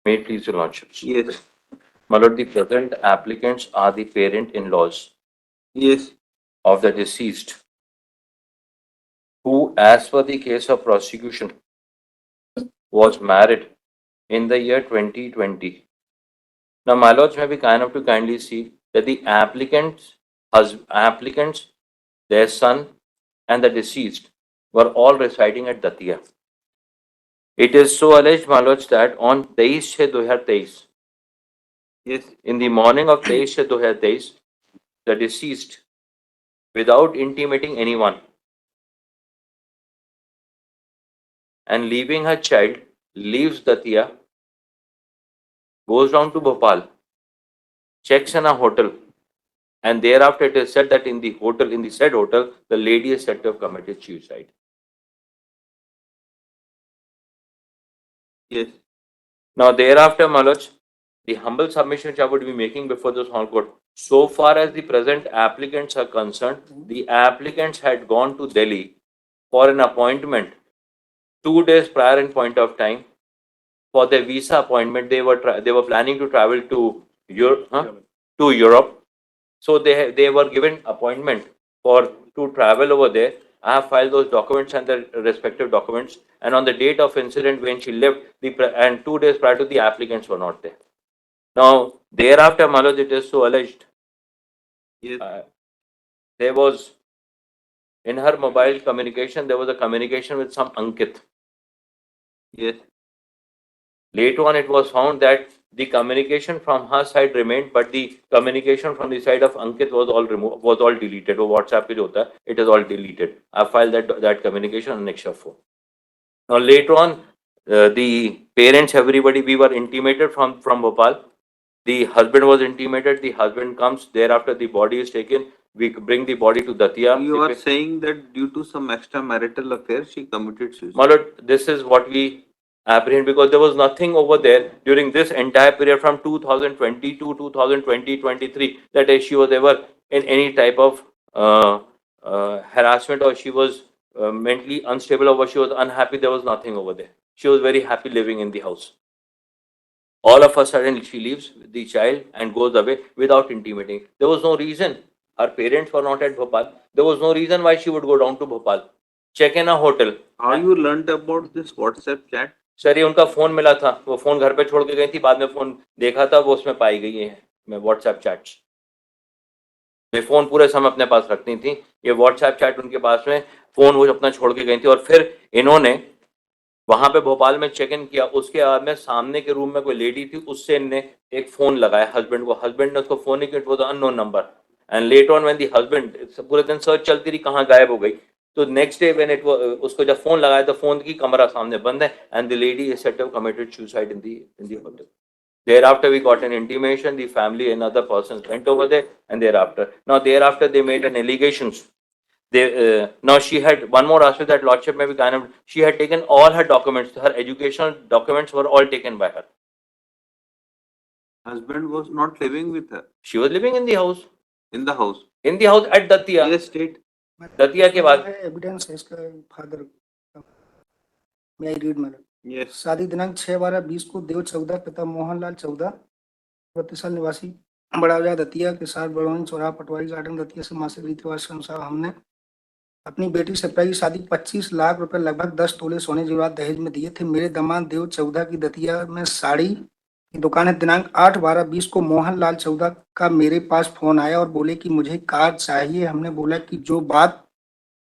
May it please your lordships. Yes. My lord, the present applicants are the parent-in-laws Yes. of the deceased, who, as per the case of prosecution, was married in the year 2020. Now, my lords may be kind enough to kindly see that the applicants, their son, and the deceased were all residing at Datia. It is so alleged, my lords, that on 23/6/2023, Yes. in the morning of 23/6/2023, the deceased, without intimating anyone and leaving her child, leaves Datia, goes down to Bhopal, checks in a hotel, and thereafter it is said that in the said hotel, the lady is said to have committed suicide. Yes. Now, thereafter, my lords, the humble submission which I would be making before this Honorable Court, so far as the present applicants are concerned, the applicants had gone to Delhi for an appointment 2 days prior in point of time for their visa appointment. They were planning to travel to Europe, so they were given appointment for to travel over there. I have filed those documents and the respective documents, and on the date of incident when she left, and 2 days prior to, the applicants were not there. Now, thereafter, my lord, it is so alleged. Yes. There was, in her mobile communication, there was a communication with some Ankit. Yes. Later on, it was found that the communication from her side remained, but the communication from the side of Ankit was all removed, was all deleted. वो WhatsApp पे जो होता है, it is all deleted. I filed that communication on Next 4. Now later on, the parents, everybody, we were intimated from Bhopal. The husband was intimated. The husband comes. Thereafter, the body is taken. We bring the body to Datia. You are saying that due to some extramarital affair, she committed suicide. My lord, this is what we apprehend, because there was nothing over there during this entire period from 2020 to 2023 that she was ever in any type of harassment, or she was mentally unstable, or she was unhappy. There was nothing over there. She was very happy living in the house. All of a sudden, she leaves the child and goes away without intimating. There was no reason. Her parents were not at Bhopal. There was no reason why she would go down to Bhopal, check in a hotel. How you learned about this WhatsApp chat? Sir, ये उनका phone मिला था, वो phone घर पे छोड़ के गई थी, बाद में फोन देखा था, वो उसमें पाई गई है मैं व्हाट्सएप चैट्स में। फोन पूरे समय अपने पास रखती थी, ये व्हाट्सएप चैट उनके पास में, फोन वो अपना छोड़ के गई थी। और फिर इन्होंने वहां पे भोपाल में चेक इन किया, उसके बाद में सामने के रूम में कोई लेडी थी, उससे इनने एक फोन लगाया हस्बैंड को। हस्बैंड ने उसको फोन नहीं किया, it was unknown number. And later on when the husband, पूरे दिन सर्च चलती रही, कहाँ गायब हो गई। तो नेक्स्ट डे व्हेन उसको जब फोन लगाया तो फोन की कमरा सामने बंद है, and the lady is said to have committed suicide in the hotel. Thereafter, we got an intimation. The family and other persons went over there, and thereafter they made an allegations. Now she had one more aspect that lordship may be kind of. She had taken all her documents. Her educational documents were all taken by her. Husband was not living with her. She was living in the house. In the house. In the house at Datia. Yes, state. Datia के बाद. Evidence है इसका father. May I read, madam? Yes. शादी दिनांक 6/12/20 को देव चौदह पिता मोहनलाल चौदह 32 साल निवासी बड़ावजा दतिया के साथ बड़ौनी चौराहा पटवारी गार्डन दतिया से मासिक रीति रिवाज के अनुसार हमने अपनी बेटी सप्ताह की शादी 25 लाख रुपए लगभग 10 तोले सोने जेवरात दहेज में दिए थे। मेरे दामाद देव चौदह की दतिया में साड़ी की दुकान है। दिनांक 8/12/20 को मोहनलाल चौदह का मेरे पास फोन आया और बोले कि मुझे कार चाहिए। हमने बोला कि जो बात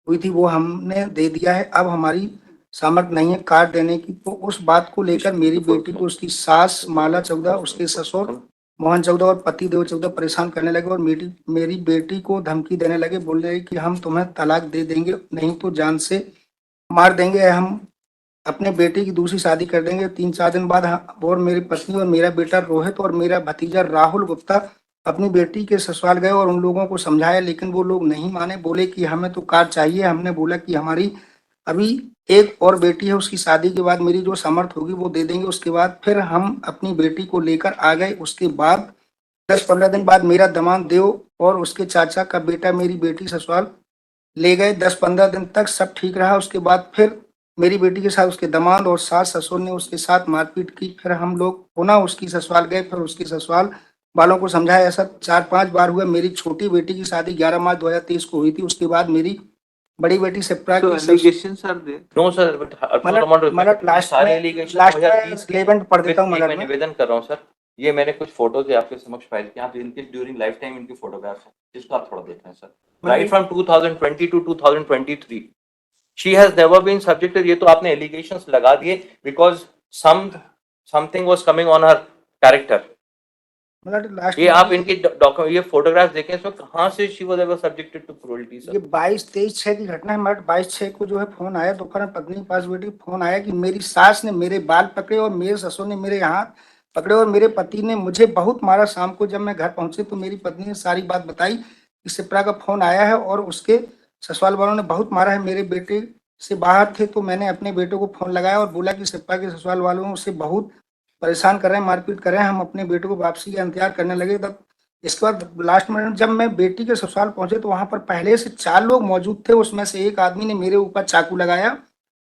हुई थी वो हमने दे दिया है, अब हमारी सामर्थ्य नहीं है कार देने की। तो उस बात को लेकर मेरी बेटी को उसकी सास माला चौदह, उसके ससुर मोहन चौदह और पति देव चौदह परेशान करने लगे और मेरी बेटी को धमकी देने लगे, बोल रहे कि हम तुम्हें तलाक दे देंगे, नहीं तो जान से मार देंगे, हम अपने बेटी की दूसरी शादी कर देंगे। 3-4 दिन बाद और मेरी पत्नी और मेरा बेटा रोहित और मेरा भतीजा राहुल गुप्ता अपनी बेटी के ससुराल गए और उन लोगों को समझाया, लेकिन वो लोग नहीं माने, बोले कि हमें तो कार चाहिए। हमने बोला कि हमारी अभी एक और बेटी है, उसकी शादी के बाद मेरी जो समर्थ होगी वो दे देंगे। उसके बाद फिर हम अपनी बेटी को लेकर आ गए। उसके बाद 10-15 दिन बाद मेरा दामाद देव और उसके चाचा का बेटा मेरी बेटी ससुराल ले गए। 10-15 दिन तक सब ठीक रहा। उसके बाद फिर मेरी बेटी के साथ उसके दामाद और सास ससुर ने उसके साथ मारपीट की। फिर हम लोग पुनः उसकी ससुराल गए, फिर उसकी ससुराल वालों को समझाया। ऐसा 4-5 बार हुआ। मेरी छोटी बेटी की शादी 11 मार्च 2023 को हुई थी। उसके बाद मेरी बड़ी बेटी शिप्रा So की allegations are there. No sir, but मतलब लास्ट सारे में एलिगेशन रिलेवेंट पढ़ देता हूँ मैं मलट में। निवेदन कर रहा हूँ सर, ये मैंने कुछ फोटोज आपके समक्ष फाइल किया, आप इनके ड्यूरिंग लाइफ टाइम इनकी फोटोग्राफ्स हैं, इसको आप थोड़ा देख लें sir. Right from 2020 to 2023 she has never been subjected. ये तो आपने एलिगेशंस लगा दिए because something was coming on her character. मतलब लास्ट ये में आप इनकी डॉक्यूमेंट, ये फोटोग्राफ देखें, इसमें कहाँ से she was ever subjected to cruelty ये सर? 22-23/6 की घटना है। मलट 22/6 को जो है फोन आया, दोपहर में पत्नी के पास बेटी फोन आया कि मेरी सास ने मेरे बाल पकड़े और मेरे ससुर ने मेरे हाथ पकड़े और मेरे पति ने मुझे बहुत मारा। शाम को जब मैं घर पहुंचे तो मेरी पत्नी ने सारी बात बताई कि शिप्रा का फोन आया है और उसके ससुराल वालों ने बहुत मारा है। मेरे बेटे से बाहर थे तो मैंने अपने बेटे को फोन लगाया और बोला कि शिप्रा के ससुराल वालों से बहुत परेशान कर रहे हैं, मारपीट कर रहे हैं। हम अपने बेटे को वापसी का इंतजार करने लगे। तब इसके बाद लास्ट में जब मैं बेटी के ससुराल पहुंचे तो वहां पर पहले से 4 लोग मौजूद थे। उसमें से एक आदमी ने मेरे ऊपर चाकू लगाया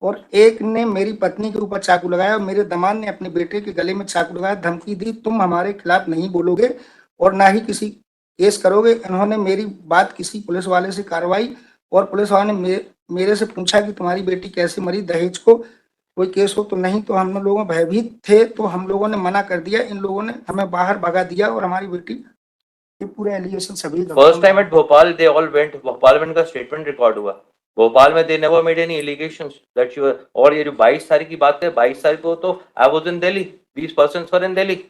और एक ने मेरी पत्नी के ऊपर चाकू लगाया और मेरे दामाद ने अपने बेटे के गले में चाकू लगाया, धमकी दी तुम हमारे खिलाफ नहीं बोलोगे और ना ही किसी केस करोगे। इन्होंने मेरी बात किसी पुलिस वाले से कार्रवाई और पुलिस वाले ने मेरे से पूछा कि तुम्हारी बेटी कैसे मरी, दहेज को कोई केस हो तो नहीं। तो हम लोग भयभीत थे तो हम लोगों ने मना कर दिया। इन लोगों ने हमें बाहर भगा दिया और हमारी बेटी, ये पूरे एलिगेशन सभी first time at Bhopal they all went, Bhopal में इनका स्टेटमेंट रिकॉर्ड हुआ। भोपाल में they never made any allegations that you. और ये जो 22 तारीख की बात है, 22 तारीख को तो I was in Delhi, 20 persons were in Delhi.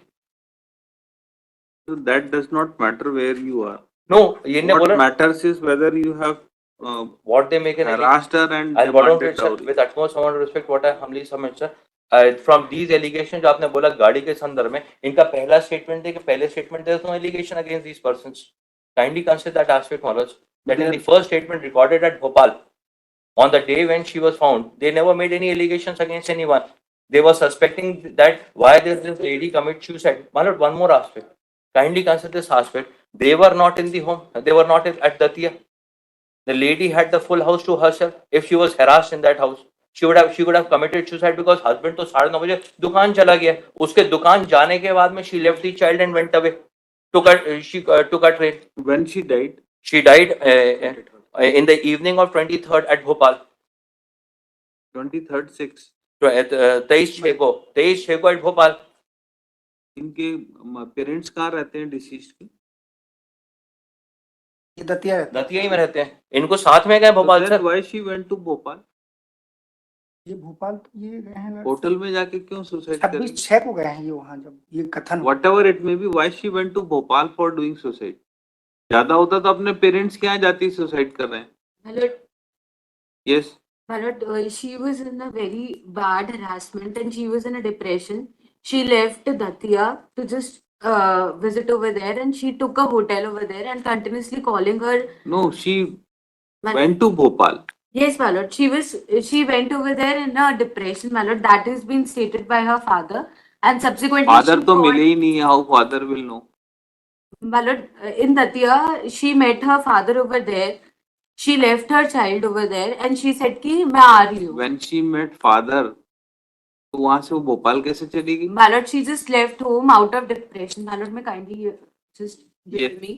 So that does not matter where you are. No, ये ने What बोला matters is whether you have what they make an harassed her and I'll bottom to demanded it, sir, dowry. with utmost amount of respect what I humbly submit sir, from these allegations जो आपने बोला गाड़ी के संदर्भ में, इनका पहला statement है कि पहले statement there is no allegation against these persons. Kindly consider that aspect, Manoj, that in the first statement recorded at Bhopal on the day when she was found, they never made any allegations against anyone. They were suspecting that why did this lady commit suicide. Manoj, one more aspect, kindly consider this aspect. They were not in the home, they were not at Datia. The lady had the full house to herself. If she was harassed in that house, she would have committed suicide because husband तो 9:30 बजे दुकान चला गया। उसके दुकान जाने के बाद में she left the child and went away. She took a train. When she died? She died in the evening of 23rd at Bhopal. 23rd 6. 23/6 को at Bhopal. इनके पेरेंट्स कहाँ रहते हैं डिसीज्ड के? ये दतिया रहता है। दतिया ही में रहते हैं, इनको साथ में गए Bhopal sir. Why she went to Bhopal? ये भोपाल ये गए हैं होटल में जाके क्यों सुसाइड करी? 26/6 को गए हैं ये वहाँ, जब ये कथन Whatever it may be, why she went to Bhopal for doing suicide? ज्यादा होता तो अपने पेरेंट्स के यहाँ जाती सुसाइड कर रहे हैं। Hello, Yes. hello. She was in a very bad harassment and she was in a depression. She left Datia to just visit over there, and she took a hotel over there and continuously calling her. No, she My went to Bhopal. Yes, my lord. She went over there in a depression, my lord. That has been stated by her father, and subsequently Father she तो called- मिले ही नहीं है, how father will know? My lord, in Datia, she met her father over there. She left her child over there and she said कि मैं आ रही हूँ. When she met father, तो वहाँ से वो भोपाल कैसे चली गई? My lord, she just left home out of depression. My lord, may kindly just give Yes. me.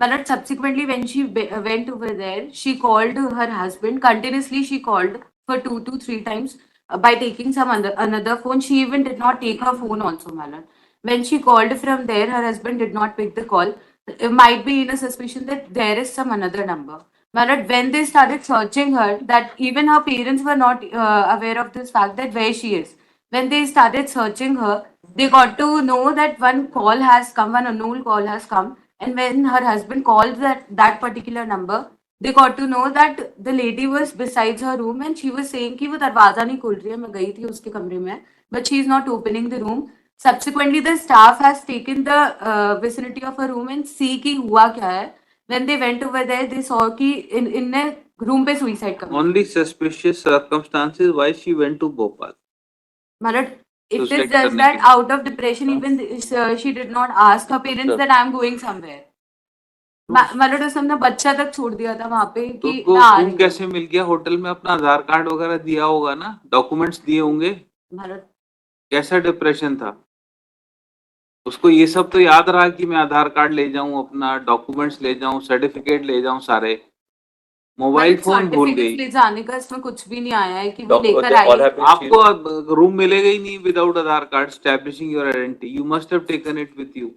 My lord, subsequently when she went over there, she called her husband. Continuously she called for 2 to 3 times by taking some another phone. She even did not take her phone also, my lord. When she called from there, her husband did not pick the call. It might be in a suspicion that there is some another number. My lord, when they started searching her, that even her parents were not aware of this fact that where she is. When they started searching her, they got to know that one call has come, one unknown call has come. And when her husband called that particular number, they got to know that the lady was besides her room and she was saying कि वो दरवाजा नहीं खोल रही है, मैं गई थी उसके कमरे में, but she is not opening the room. Subsequently, the staff has taken the vicinity of her room and see कि हुआ क्या है. When they went over there, they saw कि इनने room पे suicide कर. Only suspicious circumstances why she went to Bhopal. Malad, it Suicide is just करने that के लिए। out of depression, even she did not ask her parents Sir. that I am going somewhere. मतलब उसने अपना बच्चा तक छोड़ दिया था वहां पे तो कि उसको मैं आ रूम रही कैसे मिल गया? होटल में अपना आधार कार्ड वगैरह दिया होगा ना, डॉक्यूमेंट्स दिए होंगे। हूँ। मतलब कैसा डिप्रेशन था उसको? ये सब तो याद रहा कि मैं आधार कार्ड ले जाऊं, अपना डॉक्यूमेंट्स ले जाऊं, सर्टिफिकेट ले जाऊं सारे। मोबाइल फोन भूल सर्टिफिकेट्स गई। ले जाने का इसमें कुछ भी नहीं आया है कि वो Doc- लेकर they all I. have been आपको sealed. अब रूम मिलेगा ही नहीं without Aadhaar card establishing your identity. You must have taken it with you,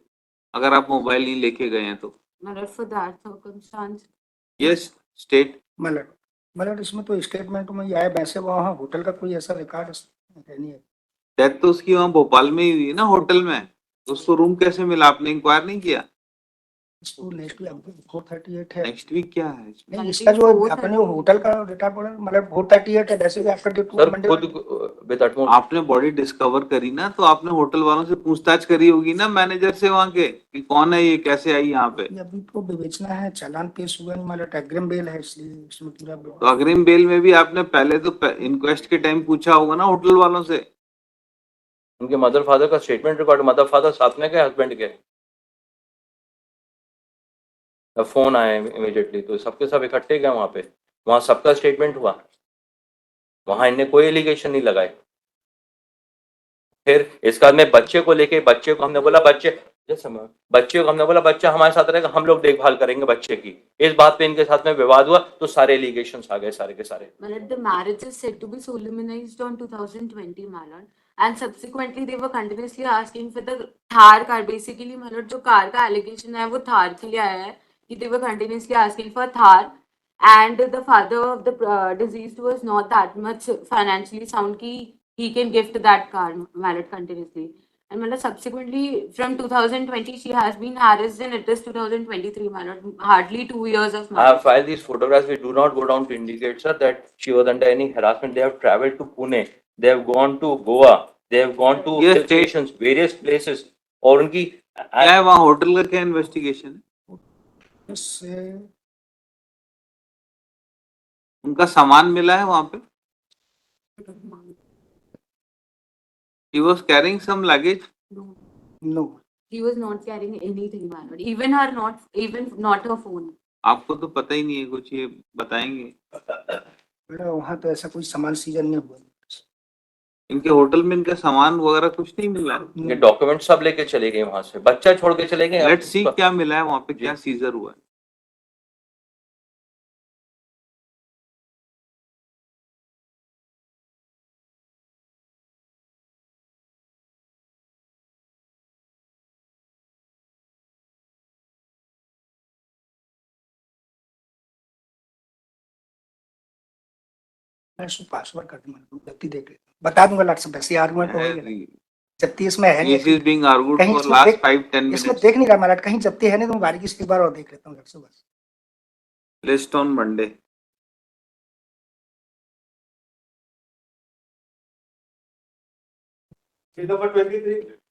अगर आप मोबाइल नहीं लेके गए हैं तो। मतलब for that circumstance yes, state. मतलब इसमें तो स्टेटमेंट में ये आया, वैसे वहाँ होटल का कोई ऐसा रिकॉर्ड है नहीं है। डेथ तो उसकी वहाँ भोपाल में ही हुई है ना, होटल में। तो उसको रूम कैसे मिला? आपने इंक्वायर नहीं किया? इसको नेक्स्ट वीक 438 है। नेक्स्ट वीक क्या है इसमें? नहीं, इसका जो अपने 438 होटल का रिकॉर्ड बोला, मतलब 438 है, वैसे भी आपका सर मंडे खुद विद अटमोस्ट आपने बॉडी डिस्कवर करी ना, तो आपने होटल वालों से पूछताछ करी होगी ना, मैनेजर से वहाँ के, कि कौन है ये, कैसे आई यहाँ पे। अभी तो विवेचना है, चालान पेश हुआ नहीं, मतलब अग्रिम बेल है, इसलिए इसमें पूरा तो अग्रिम बेल में भी आपने पहले तो इंक्वेस्ट के टाइम पूछा होगा ना होटल वालों से। उनके मदर फादर का स्टेटमेंट रिकॉर्ड, मदर फादर साथ में गए हस्बैंड के, अब फोन आए इमीडिएटली तो सबके सब इकट्ठे गए वहां पे, वहां सबका स्टेटमेंट हुआ, वहां इनने कोई एलिगेशन नहीं लगाए। फिर इसके बाद में बच्चे को लेके, बच्चे को हमने बोला बच्चा हमारे साथ रहेगा, हम लोग देखभाल करेंगे बच्चे की। इस बात पे इनके साथ में विवाद हुआ तो सारे एलिगेशंस आ गए सारे के सारे। मतलब the marriage is said to be solemnized on 2020 Malad, and subsequently they were continuously asking for the Thar car. Basically Malad जो कार का allegation है वो थार के लिए आया है कि they were continuously asking for Thar, and the father of the deceased was not that much financially sound कि he can gift that car Malad continuously. And Malad subsequently from 2020 she has been harassed, and it is 2023 Malad, hardly 2 years of I marriage. have filed these photographs. We do not go down to indicate, sir, that she was under any harassment. They have traveled to Pune. They have gone to Goa. They have gone to Yes, hill stations, various places. और उनकी क्या है वहाँ hotel का, क्या investigation है? इससे उनका सामान मिला है वहाँ पे? He was carrying some luggage. No. No, He was not carrying anything, Manoj. Even not her phone. आपको तो पता ही नहीं है कुछ, ये बताएंगे। बेटा वहाँ तो ऐसा कोई सामान सीजन नहीं हुआ। इनके होटल में इनका सामान वगैरह कुछ नहीं मिला। ये डॉक्यूमेंट सब लेके चले गए वहां से, बच्चा छोड़ के चले गए। लेट्स सी क्या मिला है वहाँ पे, क्या सीजर हुआ है। मैं इसको पासवर्ड कर दूंगा, जल्दी देख लेता हूँ, बता दूंगा लाट से वैसे आर्गुमेंट तो होगा नहीं। जब्ती इसमें है नहीं, Case is being argued कहीं for इसमें last देख, 5-10 इसमें minutes. देख नहीं रहा मराठ, कहीं जब्ती है नहीं तो मैं बारीकी से एक बार और देख लेता हूँ घर से बस। List on Monday. Sheet number 23.